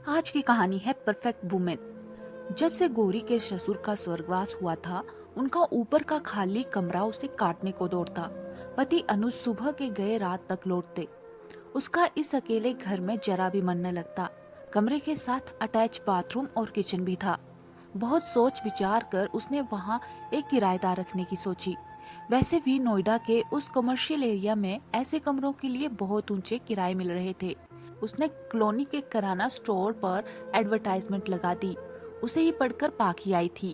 आज की कहानी है परफेक्ट वुमेन। जब से गौरी के ससुर का स्वर्गवास हुआ था, उनका ऊपर का खाली कमरा उसे काटने को दौड़ता। पति अनुज सुबह के गए रात तक लौटते। उसका इस अकेले घर में जरा भी मन न लगता। कमरे के साथ अटैच बाथरूम और किचन भी था। बहुत सोच विचार कर उसने वहाँ एक किराएदार रखने की सोची। वैसे भी नोएडा के उस कमर्शियल एरिया में ऐसे कमरों के लिए बहुत ऊंचे किराए मिल रहे थे। उसने कॉलोनी के किराना स्टोर पर एडवर्टाइजमेंट लगा दी। उसे ही पढ़कर पाखी आई थी।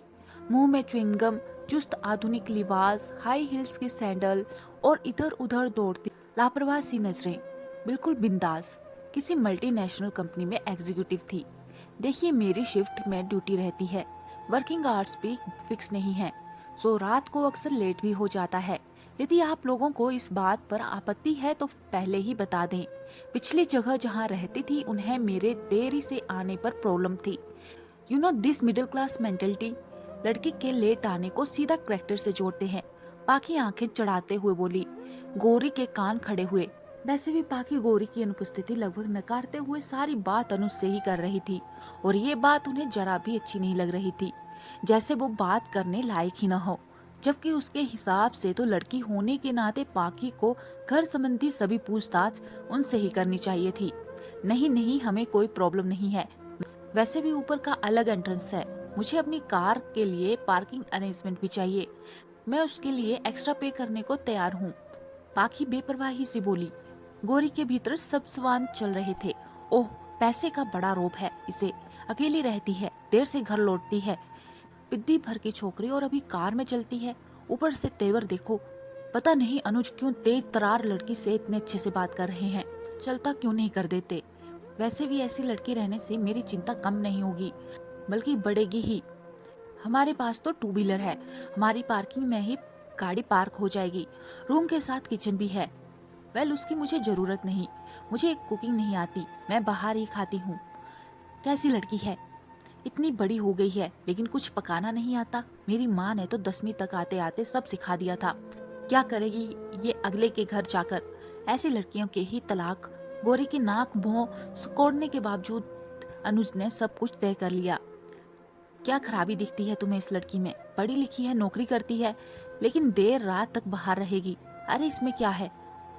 मुंह में च्युइंगम, चुस्त आधुनिक लिबास, हाई हील्स की सैंडल और इधर उधर दौड़ती लापरवाह सी नजरें। बिल्कुल बिंदास। किसी मल्टीनेशनल कंपनी में एग्जीक्यूटिव थी। देखिए, मेरी शिफ्ट में ड्यूटी रहती है। वर्किंग आवर्स भी फिक्स नहीं है, सो रात को अक्सर लेट भी हो जाता है। यदि आप लोगों को इस बात पर आपत्ति है तो पहले ही बता दें। पिछली जगह जहाँ रहती थी उन्हें मेरे देरी से आने पर प्रॉब्लम थी। You know this middle class mentality. लड़की के लेट आने को सीधा करेक्टर से जोड़ते हैं। पाखी आंखें चढ़ाते हुए बोली। गौरी के कान खड़े हुए। वैसे भी पाखी गौरी की अनुपस्थिति लगभग नकारते हुए सारी बात अनुज से ही कर रही थी, और ये बात उन्हें जरा भी अच्छी नहीं लग रही थी, जैसे वो बात करने लायक ही न हो। जबकि उसके हिसाब से तो लड़की होने के नाते पाखी को घर संबंधी सभी पूछताछ उनसे ही करनी चाहिए थी। नहीं नहीं, हमें कोई प्रॉब्लम नहीं है। वैसे भी ऊपर का अलग एंट्रेंस है। मुझे अपनी कार के लिए पार्किंग अरेंजमेंट भी चाहिए। मैं उसके लिए एक्स्ट्रा पे करने को तैयार हूँ। पाखी बेपरवाही से बोली। गोरी के भीतर सब सवाल चल रहे थे। ओह, पैसे का बड़ा रोब है इसे। अकेली रहती है, देर से घर लौटती है, पिद्दी भर की छोकरी, और अभी कार में चलती है। ऊपर से तेवर देखो। पता नहीं अनुज क्यों तेज तरार लड़की से इतने अच्छे से बात कर रहे हैं। चलता क्यों नहीं कर देते। वैसे भी ऐसी लड़की रहने से मेरी चिंता कम नहीं होगी, बल्कि बढ़ेगी ही। हमारे पास तो टू व्हीलर है, हमारी पार्किंग में ही गाड़ी पार्क हो जाएगी। रूम के साथ किचन भी है। वेल, उसकी मुझे जरूरत नहीं। मुझे कुकिंग नहीं आती, मैं बाहर ही खाती हूँ। कैसी लड़की है, इतनी बड़ी हो गई है लेकिन कुछ पकाना नहीं आता। मेरी माँ ने तो 10वीं तक आते आते सब सिखा दिया था। क्या करेगी ये अगले के घर जाकर। ऐसी लड़कियों के ही तलाक। गोरी की नाक भौं सिकोड़ने के बावजूद अनुज ने सब कुछ तय कर लिया। क्या खराबी दिखती है तुम्हें इस लड़की में। पढ़ी लिखी है, नौकरी करती है, लेकिन देर रात तक बाहर रहेगी। अरे इसमें क्या है,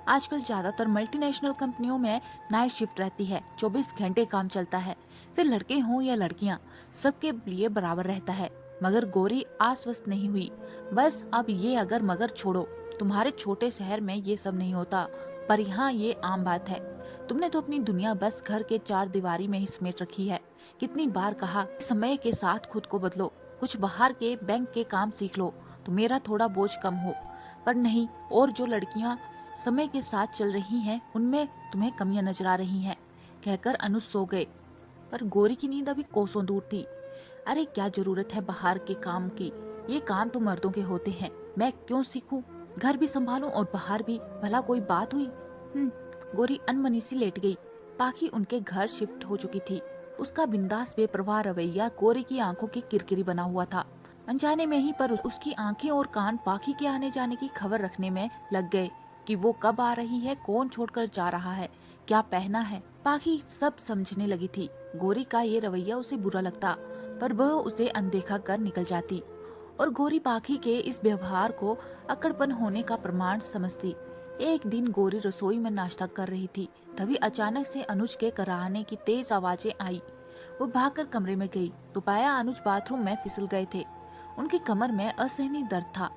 आजकल ज्यादातर मल्टीनेशनल कंपनियों में नाइट शिफ्ट रहती है, 24 घंटे काम चलता है। फिर लड़के हों या लड़कियां, सबके लिए बराबर रहता है। मगर गौरी आश्वस्त नहीं हुई। बस अब ये अगर मगर छोड़ो। तुम्हारे छोटे शहर में ये सब नहीं होता, पर यहाँ ये आम बात है। तुमने तो अपनी दुनिया बस घर के चार दीवारी में ही समेट रखी है। कितनी बार कहा, समय के साथ खुद को बदलो, कुछ बाहर के बैंक के काम सीख लो तो मेरा थोड़ा बोझ कम हो। पर नहीं, और जो लड़कियां समय के साथ चल रही हैं उनमें तुम्हें कमियां नजर आ रही हैं। कहकर अनुज सो गए। पर गौरी की नींद अभी कोसों दूर थी। अरे क्या जरूरत है बाहर के काम की, ये काम तो मर्दों के होते हैं। मैं क्यों सीखूं, घर भी संभालूं और बाहर भी, भला कोई बात हुई। गौरी अनमनी सी लेट गई। पाखी उनके घर शिफ्ट हो चुकी थी। उसका बिंदास बेपरवाह रवैया गौरी की आंखों की किरकिरी बना हुआ था। अनजाने में ही पर उसकी आंखें और कान पाखी के आने जाने की खबर रखने में लग गए कि वो कब आ रही है, कौन छोड़कर जा रहा है, क्या पहना है। पाखी सब समझने लगी थी। गौरी का ये रवैया उसे बुरा लगता, पर वह उसे अनदेखा कर निकल जाती, और गौरी पाखी के इस व्यवहार को अकड़पन होने का प्रमाण समझती। एक दिन गौरी रसोई में नाश्ता कर रही थी, तभी अचानक से अनुज के कराहने की तेज आवाजें आई। वो भागकर कमरे में गई तो पाया अनुज बाथरूम में फिसल गए थे। उनकी कमर में असहनीय दर्द था,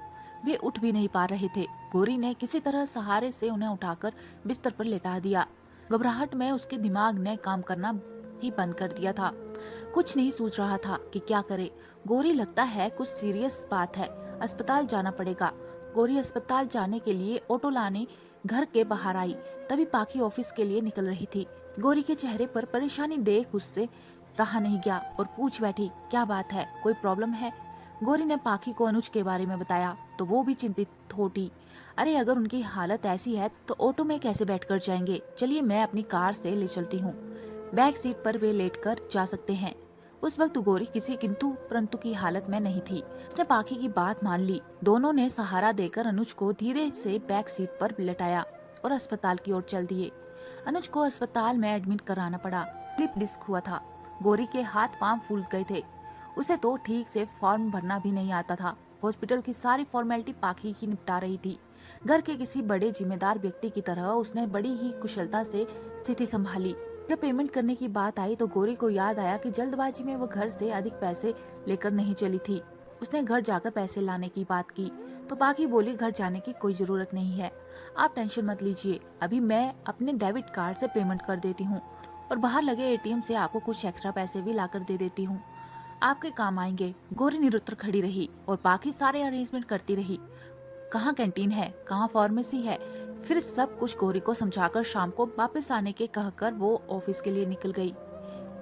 वे उठ भी नहीं पा रहे थे। गौरी ने किसी तरह सहारे से उन्हें उठाकर बिस्तर पर लेटा दिया। घबराहट में उसके दिमाग ने काम करना ही बंद कर दिया था। कुछ नहीं सूझ रहा था कि क्या करे। गौरी, लगता है कुछ सीरियस बात है, अस्पताल जाना पड़ेगा। गौरी अस्पताल जाने के लिए ऑटो लाने घर के बाहर आई। तभी पाखी ऑफिस के लिए निकल रही थी। गौरी के चेहरे पर परेशानी देख उससे रहा नहीं गया और पूछ बैठी, क्या बात है, कोई प्रॉब्लम है। गौरी ने पाखी को अनुज के बारे में बताया तो वो भी चिंतित होती। अरे अगर उनकी हालत ऐसी है तो ऑटो में कैसे बैठकर जाएंगे, चलिए मैं अपनी कार से ले चलती हूँ, बैक सीट पर वे लेटकर जा सकते हैं। उस वक्त गौरी किसी किंतु परंतु की हालत में नहीं थी। उसने पाखी की बात मान ली। दोनों ने सहारा देकर अनुज को धीरे से बैक सीट पर लेटाया और अस्पताल की ओर चल दिए। अनुज को अस्पताल में एडमिट कराना पड़ा। स्लिप डिस्क हुआ था। गोरी के हाथ पांव फूल गए थे। उसे तो ठीक से फॉर्म भरना भी नहीं आता था। हॉस्पिटल की सारी फॉर्मेलिटी पाखी ही निपटा रही थी। घर के किसी बड़े जिम्मेदार व्यक्ति की तरह उसने बड़ी ही कुशलता से स्थिति संभाली। जब पेमेंट करने की बात आई तो गोरी को याद आया कि जल्दबाजी में वो घर से अधिक पैसे लेकर नहीं चली थी। उसने घर जाकर पैसे लाने की बात की तो पाखी बोली, घर जाने की कोई जरूरत नहीं है, आप टेंशन मत लीजिए, अभी मैं अपने डेबिट कार्ड से पेमेंट कर देती हूँ और बाहर लगे एटीएम से आपको कुछ एक्स्ट्रा पैसे भी लाकर दे देती हूँ, आपके काम आएंगे। गोरी निरुत्तर खड़ी रही और बाकी सारे अरेंजमेंट करती रही। कहाँ कैंटीन है, कहाँ फार्मेसी है, फिर सब कुछ गोरी को समझाकर शाम को वापस आने के कहकर वो ऑफिस के लिए निकल गई।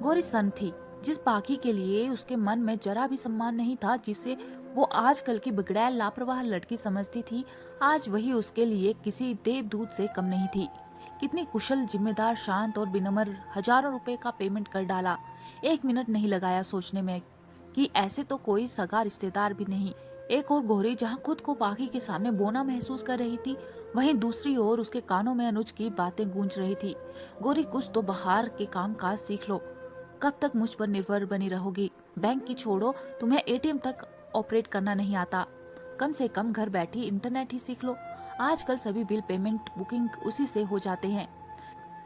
गोरी सन थी। जिस पाखी के लिए उसके मन में जरा भी सम्मान नहीं था, जिसे वो आजकल की बिगड़ैल लापरवाह लड़की समझती थी, आज वही उसके लिए किसी देवदूत से कम नहीं थी। कितनी कुशल, जिम्मेदार, शांत और विनम्र, हजारों रुपए का पेमेंट कर डाला। 1 मिनट नहीं लगाया सोचने में कि ऐसे तो कोई सगा रिश्तेदार भी नहीं। एक और गोरी जहाँ खुद को पाखी के सामने बोना महसूस कर रही थी, वहीं दूसरी ओर उसके कानों में अनुज की बातें गूंज रही थी। गोरी, कुछ तो बाहर के काम काज सीख लो, कब तक मुझ पर निर्भर बनी रहोगी? बैंक की छोड़ो, तुम्हें एटीएम तक ऑपरेट करना नहीं आता, कम से कम घर बैठी इंटरनेट ही सीख लो। आजकल सभी बिल पेमेंट बुकिंग उसी से हो जाते हैं।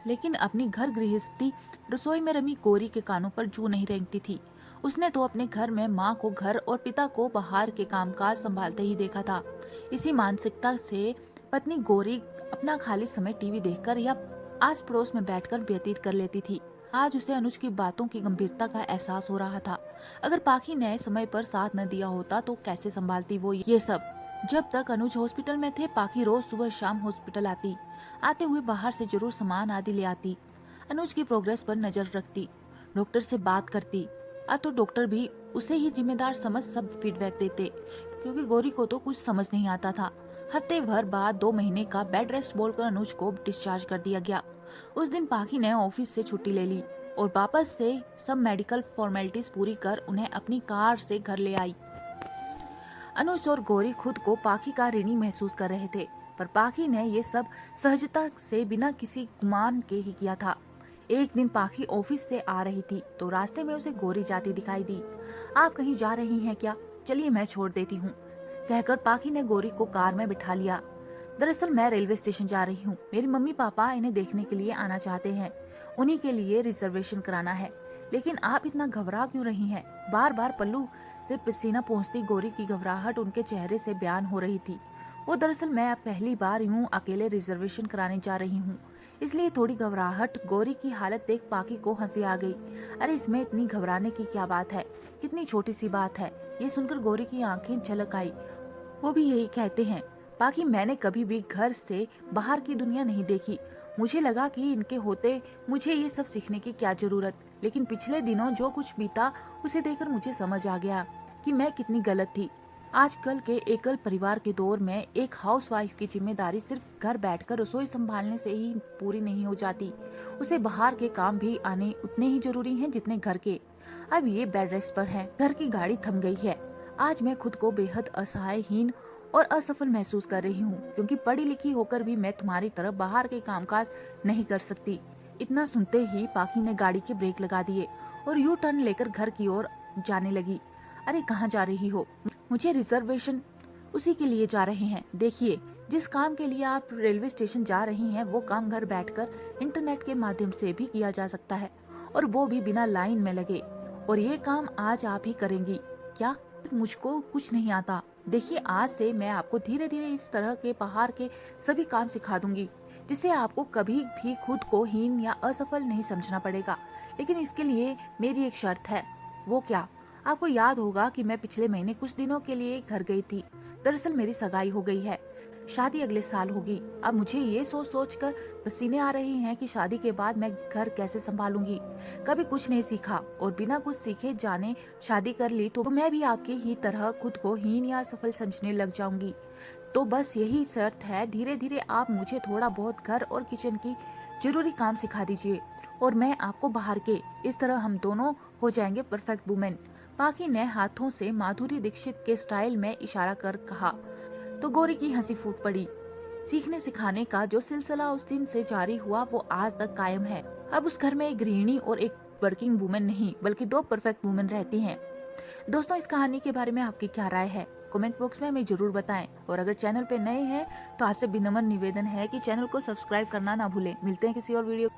लेकिन अपनी घर गृहस्थी रसोई में रमी गोरी के कानों पर जू नहीं रेंगती थी। उसने तो अपने घर में माँ को घर और पिता को बाहर के कामकाज संभालते ही देखा था। इसी मानसिकता से पत्नी गोरी अपना खाली समय टीवी देखकर या आस पड़ोस में बैठकर व्यतीत कर लेती थी। आज उसे अनुज की बातों की गंभीरता का एहसास हो रहा था। अगर पाखी ने समय पर साथ न दिया होता तो कैसे संभालती वो ये सब। जब तक अनुज हॉस्पिटल में थे, पाखी रोज सुबह शाम हॉस्पिटल आती, आते हुए बाहर से जरूर सामान आदि ले आती, अनुज की प्रोग्रेस पर नजर रखती, डॉक्टर से बात करती। अब तो डॉक्टर भी उसे ही जिम्मेदार समझ सब फीडबैक देते, क्योंकि गोरी को तो कुछ समझ नहीं आता था। हफ्ते भर बाद 2 महीने का बेड रेस्ट बोलकर अनुज को डिस्चार्ज कर दिया गया। उस दिन पाखी ने ऑफिस से छुट्टी ले ली और वापस से सब मेडिकल फॉर्मेलिटीज पूरी कर उन्हें अपनी कार से घर ले आई। अनुज और गोरी खुद को पाखी का ऋणी महसूस कर रहे थे, पर पाखी ने ये सब सहजता से बिना किसी गुमान के ही किया था। एक दिन पाखी ऑफिस से आ रही थी तो रास्ते में उसे गोरी जाती दिखाई दी। आप कहीं जा रही हैं क्या? चलिए मैं छोड़ देती हूँ, कहकर पाखी ने गोरी को कार में बिठा लिया। दरअसल मैं रेलवे स्टेशन जा रही हूँ, मेरी मम्मी पापा इन्हें देखने के लिए आना चाहते हैं, उन्हीं के लिए रिजर्वेशन कराना है। लेकिन आप इतना घबरा क्यों रही हैं? बार बार पल्लू से पसीना पहुँचती गोरी की घबराहट उनके चेहरे से बयान हो रही थी। वो दरअसल मैं अब पहली बार यूं अकेले रिजर्वेशन कराने जा रही हूँ, इसलिए थोड़ी घबराहट। गोरी की हालत देख पाखी को हंसी आ गई। अरे इसमें इतनी घबराने की क्या बात है, कितनी छोटी सी बात है। ये सुनकर गोरी की आंखें झलक आई। वो भी यही कहते हैं पाखी, मैंने कभी भी घर से बाहर की दुनिया नहीं देखी, मुझे लगा कि इनके होते मुझे ये सब सीखने की क्या जरूरत। लेकिन पिछले दिनों जो कुछ बीता उसे देखकर मुझे समझ आ गया कि मैं कितनी गलत थी। आजकल के एकल परिवार के दौर में एक हाउसवाइफ की जिम्मेदारी सिर्फ घर बैठकर रसोई संभालने से ही पूरी नहीं हो जाती, उसे बाहर के काम भी आने उतने ही जरूरी हैं जितने घर के। अब ये बेड रेस्ट पर है, घर की गाड़ी थम गई है। आज मैं खुद को बेहद असहायहीन और असफल महसूस कर रही हूँ, क्योंकि पढ़ी लिखी होकर भी मैं तुम्हारी तरफ बाहर के कामकाज नहीं कर सकती। इतना सुनते ही पाखी ने गाड़ी के ब्रेक लगा दिए और यू टर्न लेकर घर की ओर जाने लगी। अरे कहाँ जा रही हो? मुझे रिजर्वेशन उसी के लिए जा रहे हैं। देखिए, जिस काम के लिए आप रेलवे स्टेशन जा रही हैं वो काम घर बैठकर इंटरनेट के माध्यम से भी किया जा सकता है, और वो भी बिना लाइन में लगे। और ये काम आज आप ही करेंगी क्या? मुझको कुछ नहीं आता। देखिए, आज से मैं आपको धीरे धीरे इस तरह के बाहर के सभी काम सिखा दूंगी, जिससे आपको कभी भी खुद को हीन या असफल नहीं समझना पड़ेगा। लेकिन इसके लिए मेरी एक शर्त है। वो क्या? आपको याद होगा कि मैं पिछले महीने कुछ दिनों के लिए घर गई थी। दरअसल मेरी सगाई हो गई है, शादी अगले साल होगी। अब मुझे ये सोच सोच कर पसीने आ रहे हैं कि शादी के बाद मैं घर कैसे संभालूंगी। कभी कुछ नहीं सीखा और बिना कुछ सीखे जाने शादी कर ली तो मैं भी आपकी ही तरह खुद को हीन या सफल समझने लग जाऊंगी। तो बस यही शर्त है, धीरे धीरे आप मुझे थोड़ा बहुत घर और किचन की जरूरी काम सिखा दीजिए और मैं आपको बाहर के। इस तरह हम दोनों हो जाएंगे परफेक्ट वुमेन। पाखी ने हाथों से माधुरी दीक्षित के स्टाइल में इशारा कर कहा तो गोरी की हंसी फूट पड़ी। सीखने सिखाने का जो सिलसिला उस दिन से जारी हुआ वो आज तक कायम है। अब उस घर में एक गृहिणी और एक वर्किंग वुमेन नहीं बल्कि 2 परफेक्ट वुमेन रहती हैं। दोस्तों, इस कहानी के बारे में आपकी क्या राय है? कमेंट बॉक्स में हमें जरूर बताएं और अगर चैनल पे नए हैं तो आपसे विनम्र निवेदन है कि चैनल को सब्सक्राइब करना ना भूलें। मिलते हैं किसी और वीडियो